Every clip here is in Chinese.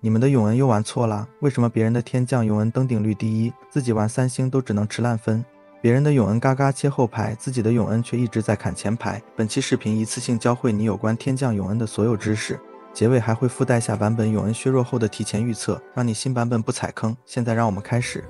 你们的永恩又玩错了，为什么别人的天降永恩登顶率第一，自己玩3星都只能吃烂分？别人的永恩嘎嘎切后排，自己的永恩却一直在砍前排。本期视频一次性教会你有关天降永恩的所有知识，结尾还会附带下版本永恩削弱后的提前预测，让你新版本不踩坑。现在让我们开始。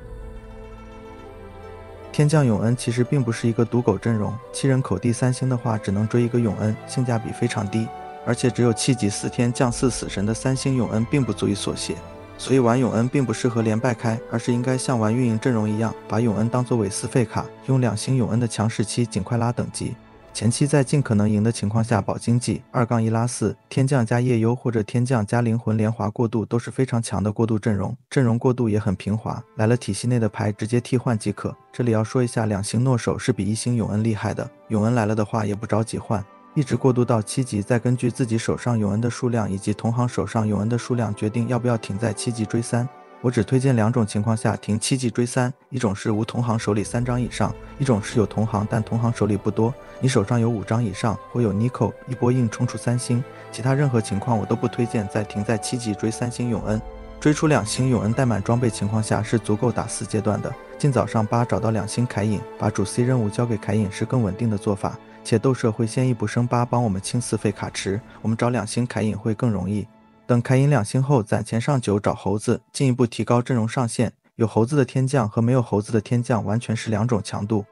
天降永恩其实并不是一个赌狗阵容，7人口第3星的话只能追一个永恩，性价比非常低，而且只有7级4天降4死神的3星永恩并不足以锁血，所以玩永恩并不适合连败开，而是应该像玩运营阵容一样，把永恩当作伪4废卡，用2星永恩的强势期尽快拉等级。前期在尽可能赢的情况下保经济，2-1拉4，天降加夜幽或者天降加灵魂连滑过渡都是非常强的过渡阵容，阵容过渡也很平滑，来了体系内的牌直接替换即可。这里要说一下2星诺手是比1星永恩厉害的，永恩来了的话也不着急换，一直过渡到7级，再根据自己手上永恩的数量以及同行手上永恩的数量决定要不要停在7级追3。我只推荐2种情况下停7级追3，一种是无同行手里3张以上，一种是有同行但同行手里不多，你手上有5张以上或有 Nico 一波硬冲出3星，其他任何情况我都不推荐再停在7级追3星永恩。追出2星永恩带满装备情况下是足够打4阶段的，尽早上8找到2星凯隐，把主 C 任务交给凯隐是更稳定的做法，且斗社会先一步升8帮我们清4废卡池，我们找2星凯隐会更容易。等凯隐2星后攒钱上9找猴子，进一步提高阵容上限。有猴子的天降和没有猴子的天降完全是2种强度。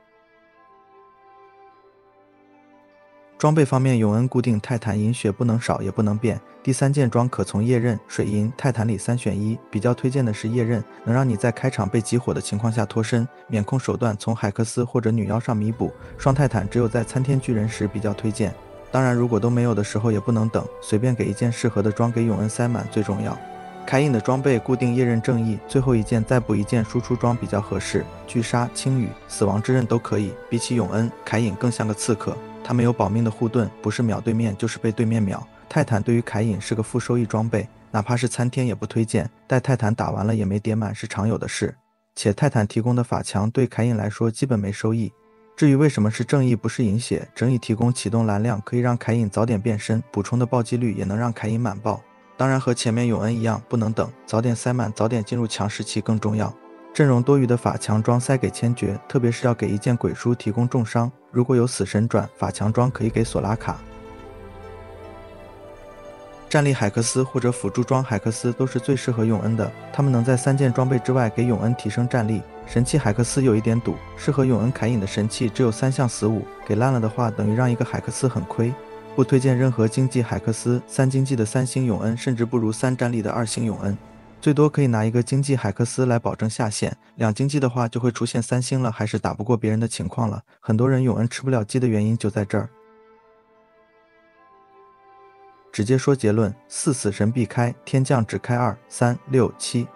装备方面，永恩固定泰坦银血不能少也不能变，第3件装可从夜刃、水银、泰坦里3选1，比较推荐的是夜刃，能让你在开场被集火的情况下脱身，免控手段从海克斯或者女妖上弥补。双泰坦只有在参天巨人时比较推荐，当然如果都没有的时候也不能等，随便给一件适合的装给永恩塞满最重要。凯隐的装备固定夜刃正义，最后一件再补一件输出装比较合适，巨鲨、青羽、死亡之刃都可以。比起永恩，凯隐更像个刺客，他没有保命的护盾，不是秒对面就是被对面秒。泰坦对于凯隐是个负收益装备，哪怕是参天也不推荐，带泰坦打完了也没叠满是常有的事，且泰坦提供的法强对凯隐来说基本没收益。至于为什么是正义不是银血，正义提供启动蓝量可以让凯隐早点变身，补充的暴击率也能让凯隐满爆。当然和前面永恩一样，不能等，早点塞满早点进入强势期更重要。阵容多余的法强装塞给千珏，特别是要给一件鬼书提供重伤，如果有死神转，法强装可以给索拉卡。战力海克斯或者辅助装海克斯都是最适合永恩的，他们能在3件装备之外给永恩提升战力。神器海克斯有一点堵，适合永恩凯隐的神器只有3项死5，给烂了的话等于让一个海克斯很亏。不推荐任何经济海克斯，3经济的3星永恩甚至不如3战力的2星永恩，最多可以拿一个经济海克斯来保证下限，2经济的话就会出现3星了还是打不过别人的情况了，很多人永恩吃不了鸡的原因就在这儿。直接说结论，4死神必开，天降只开2、3、6、7。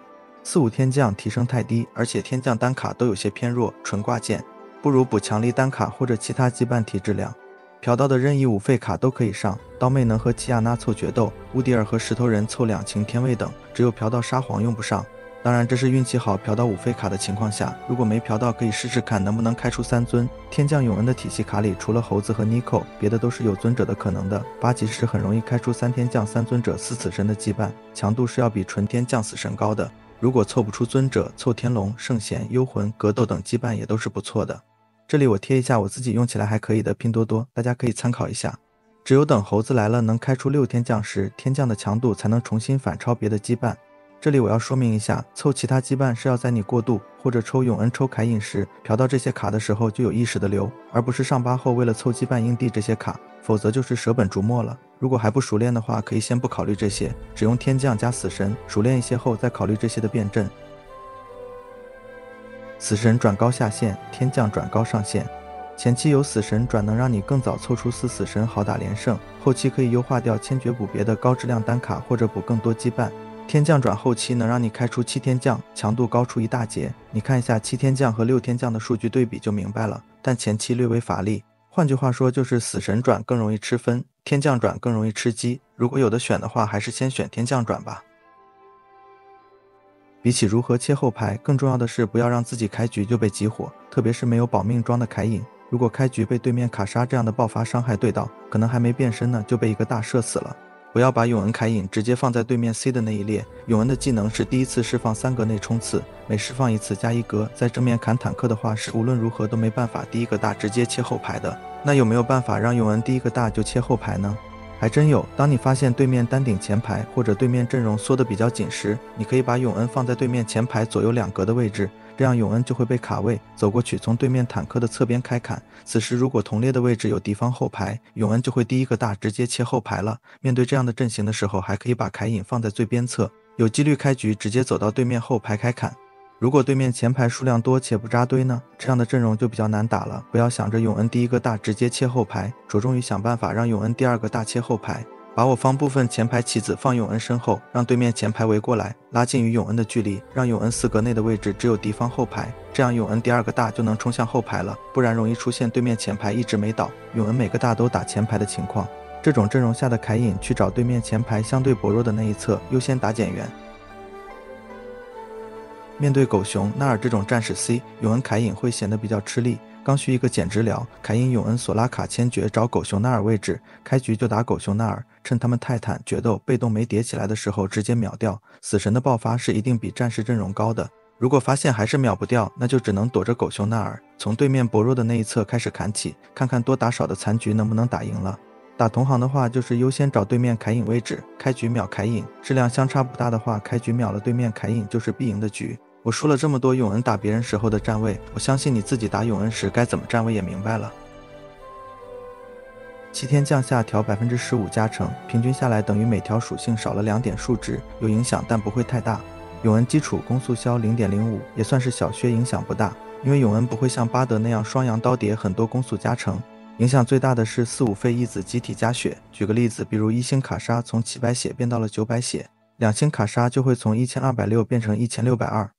4、5天降提升太低，而且天降单卡都有些偏弱，纯挂件，不如补强力单卡或者其他羁绊提质量。嫖刀的任意5废卡都可以上，刀妹能和奇亚娜凑决斗，乌迪尔和石头人凑2擎天位等，只有嫖到沙皇用不上。当然这是运气好嫖到5废卡的情况下，如果没嫖到可以试试看能不能开出3尊。天降永恩的体系卡里除了猴子和 Nico， 别的都是有尊者的可能的，8级时很容易开出3天降3尊者4死神的羁绊，强度是要比纯天降死神高的。如果凑不出尊者，凑天龙、圣贤、幽魂、格斗等羁绊也都是不错的。这里我贴一下我自己用起来还可以的拼多多，大家可以参考一下。只有等猴子来了能开出6天降时，天降的强度才能重新反超别的羁绊。这里我要说明一下，凑其他羁绊是要在你过渡或者抽永恩抽凯隐时，嫖到这些卡的时候就有意识的留，而不是上8后为了凑羁绊硬递这些卡，否则就是舍本逐末了。如果还不熟练的话，可以先不考虑这些，只用天降加死神，熟练一些后再考虑这些的变阵。死神转高下限，天降转高上限。前期有死神转能让你更早凑出4死神好打连胜，后期可以优化掉千珏补别的高质量单卡或者补更多羁绊。天降转后期能让你开出7天降，强度高出一大截。你看一下7天降和6天降的数据对比就明白了，但前期略微乏力。换句话说就是死神转更容易吃分，天降转更容易吃鸡，如果有的选的话还是先选天降转吧。比起如何切后排，更重要的是不要让自己开局就被集火，特别是没有保命装的凯隐，如果开局被对面卡莎这样的爆发伤害对到，可能还没变身呢就被一个大射死了。不要把永恩凯隐直接放在对面 C 的那一列。永恩的技能是第一次释放3格内冲刺，每释放1次加1格，在正面砍坦克的话是无论如何都没办法第一个大直接切后排的。那有没有办法让永恩第一个大就切后排呢？还真有，当你发现对面单顶前排或者对面阵容缩得比较紧时，你可以把永恩放在对面前排左右2格的位置，这样永恩就会被卡位，走过去从对面坦克的侧边开砍。此时如果同列的位置有敌方后排，永恩就会第一个大直接切后排了。面对这样的阵型的时候，还可以把凯隐放在最边侧，有几率开局直接走到对面后排开砍。如果对面前排数量多且不扎堆呢，这样的阵容就比较难打了。不要想着永恩第一个大直接切后排，着重于想办法让永恩第二个大切后排。把我方部分前排棋子放永恩身后，让对面前排围过来，拉近与永恩的距离，让永恩4格内的位置只有敌方后排，这样永恩第二个大就能冲向后排了，不然容易出现对面前排一直没倒，永恩每个大都打前排的情况。这种阵容下的凯隐去找对面前排相对薄弱的那一侧，优先打减员。面对狗熊、纳尔这种战士 C， 永恩凯隐会显得比较吃力。刚需一个减治疗，凯隐永恩索拉卡千珏找狗熊纳尔位置，开局就打狗熊纳尔，趁他们泰坦决斗被动没叠起来的时候直接秒掉。死神的爆发是一定比战士阵容高的，如果发现还是秒不掉，那就只能躲着狗熊纳尔，从对面薄弱的那一侧开始砍起，看看多打少的残局能不能打赢了。打同行的话，就是优先找对面凯隐位置，开局秒凯隐，质量相差不大的话，开局秒了对面凯隐就是必赢的局。我说了这么多永恩打别人时候的站位，我相信你自己打永恩时该怎么站位也明白了。7天降下调 15% 加成，平均下来等于每条属性少了2点数值，有影响但不会太大。永恩基础攻速消 0.05 也算是小削，影响不大，因为永恩不会像巴德那样双阳刀叠很多攻速加成。影响最大的是4、5费一子集体加血。举个例子，比如1星卡莎从700血变到了900血，2星卡莎就会从1260变成1620。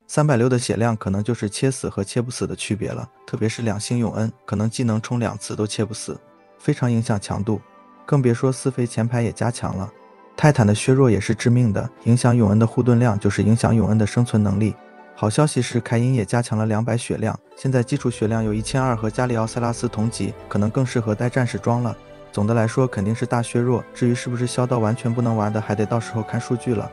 360的血量可能就是切死和切不死的区别了，特别是2星永恩，可能技能冲2次都切不死，非常影响强度。更别说4费前排也加强了，泰坦的削弱也是致命的，影响永恩的护盾量就是影响永恩的生存能力。好消息是凯隐也加强了200血量，现在基础血量有1200和加里奥塞拉斯同级，可能更适合带战士装了。总的来说肯定是大削弱，至于是不是削到完全不能玩的，还得到时候看数据了。